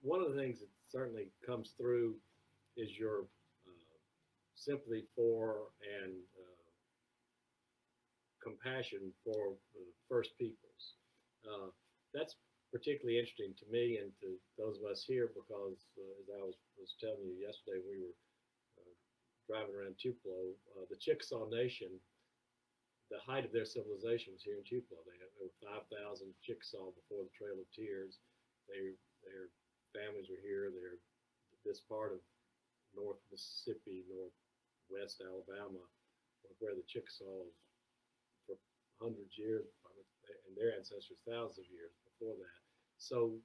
one of the things that certainly comes through is your sympathy for and compassion for First Peoples. That's particularly interesting to me and to those of us here because, as I was telling you yesterday, we were uh, driving around Tupelo. The Chickasaw Nation, the height of their civilization was here in Tupelo. There were 5,000 Chickasaw before the Trail of Tears. Their families were here. They're this part of North Mississippi, Northwest Alabama, where the Chickasaws for hundreds of years, and their ancestors thousands of years before that. So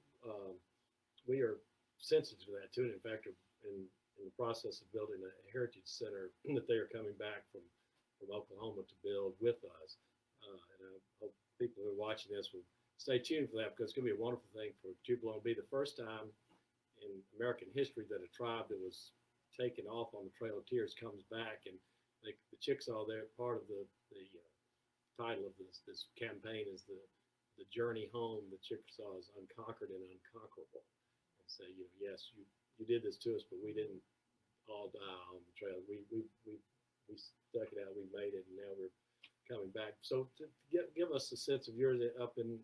we are sensitive to that too. And in fact, in the process of building a heritage center that they are coming back from Oklahoma to build with us. And I hope people who are watching this will stay tuned for that because it's going to be a wonderful thing for Tupelo. It'll be the first time in American history that a tribe that was taken off on the Trail of Tears comes back, and the Chickasaw, they're part of the title of this campaign is the journey home. The Chickasaw is unconquered and unconquerable, and say, yes, you did this to us, but we didn't all die on the trail. We stuck it out. We made it, and now we're coming back. So to give us a sense of yours up in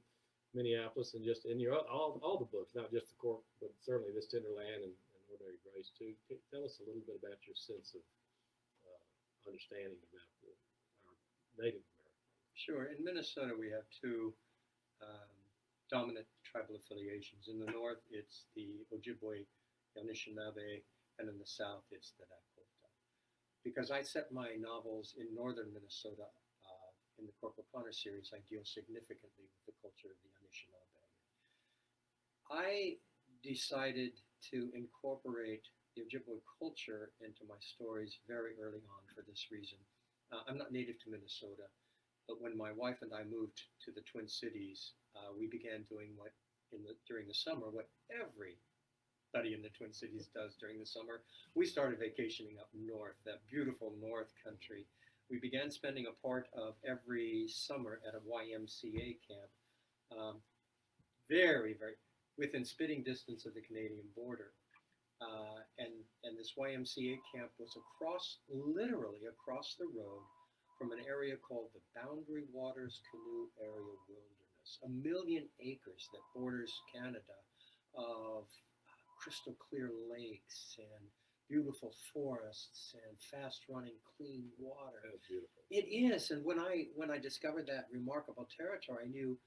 Minneapolis and just in your all the books, not just the court, but certainly this Tender Land and Ordinary Grace too. Tell us a little bit about your sense of understanding about our Native American. Sure. In Minnesota, we have two dominant tribal affiliations. In the north, it's the Ojibwe, the Anishinaabe, and in the south, it's the Dakota. Because I set my novels in northern Minnesota, in the Corporal Connor series, I deal significantly with the culture of the Anishinaabe. I decided to incorporate the Ojibwe culture into my stories very early on for this reason. I'm not native to Minnesota, but when my wife and I moved to the Twin Cities, we began doing during the summer what everybody in the Twin Cities does during the summer. We started vacationing up north, that beautiful north country. We began spending a part of every summer at a YMCA camp, very, very within spitting distance of the Canadian border. And this YMCA camp was literally across the road from an area called the Boundary Waters Canoe Area Wilderness, 1,000,000 acres that borders Canada of crystal clear lakes and beautiful forests and fast-running clean water. That's beautiful. It is, and when I discovered that remarkable territory, I knew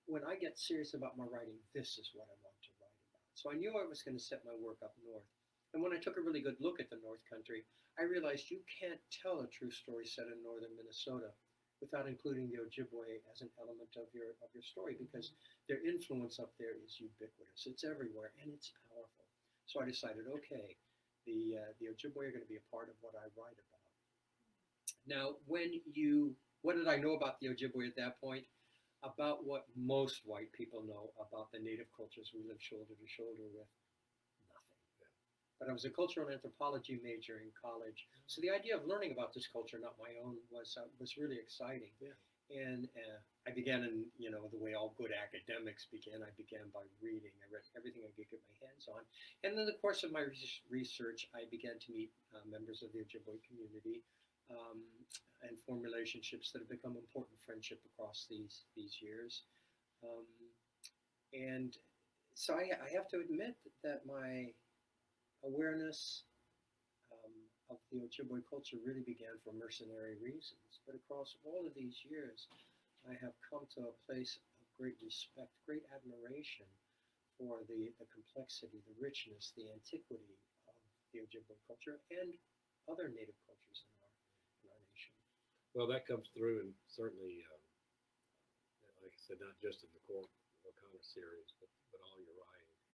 when I get serious about my writing, this is what I want to write about. So I knew I was going to set my work up north. And when I took a really good look at the North Country, I realized you can't tell a true story set in northern Minnesota without including the Ojibwe as an element of your story, because their influence up there is ubiquitous. It's everywhere, and it's powerful. So I decided, okay, the Ojibwe are going to be a part of what I write about. Now, what did I know about the Ojibwe at that point? About what most white people know about the native cultures we live shoulder to shoulder with. But I was a cultural anthropology major in college, so the idea of learning about this culture, not my own, was really exciting. Yeah. And I began in the way all good academics begin. I began by reading. I read everything I could get my hands on, and in the course of my research, I began to meet members of the Ojibwe community and form relationships that have become important friendship across these years. And so I have to admit that my awareness of the Ojibwe culture really began for mercenary reasons. But across all of these years, I have come to a place of great respect, great admiration for the complexity, the richness, the antiquity of the Ojibwe culture and other native cultures in our nation. Well, that comes through, and certainly, like I said, not just in the Court O'Connor series, but all your writing.